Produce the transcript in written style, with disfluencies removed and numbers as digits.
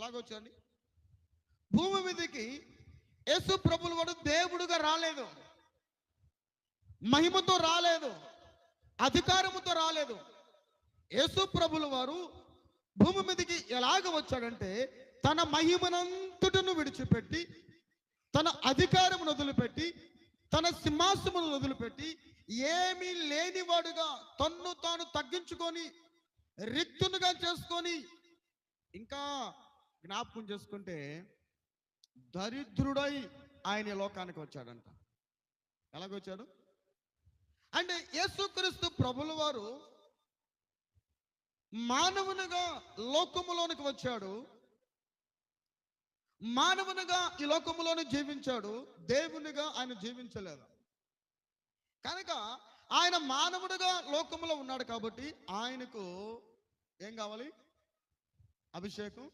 ఎలాగొచ్చాడు? భూమి మీదకి యేసు ప్రభులు వాడు దేవుడుగా రాలేదు, మహిమతో రాలేదు, అధికారముతో రాలేదు. యేసు ప్రభులు వారు భూమి మీదకి ఎలాగ వచ్చాడంటే తన మహిమనంతటను విడిచిపెట్టి, తన అధికారమును వదిలిపెట్టి, తన సింహాసమును వదిలిపెట్టి, ఏమీ లేనివాడుగా తన్ను తాను తగ్గించుకొని రిక్తునుగా చేసుకొని, ఇంకా జ్ఞాపకం చేసుకుంటే దరిద్రుడై ఆయన ఈ లోకానికి వచ్చాడంట. ఎలాగొచ్చాడు అంటే యేసుక్రీస్తు ప్రభుల వారు మానవునిగా లోకములోనికి వచ్చాడు, మానవునిగా ఈ లోకములోనే జీవించాడు, దేవునిగా ఆయన జీవించలేదు. కనుక ఆయన మానవుడిగా లోకములో ఉన్నాడు కాబట్టి ఆయనకు ఏం కావాలి? అభిషేకం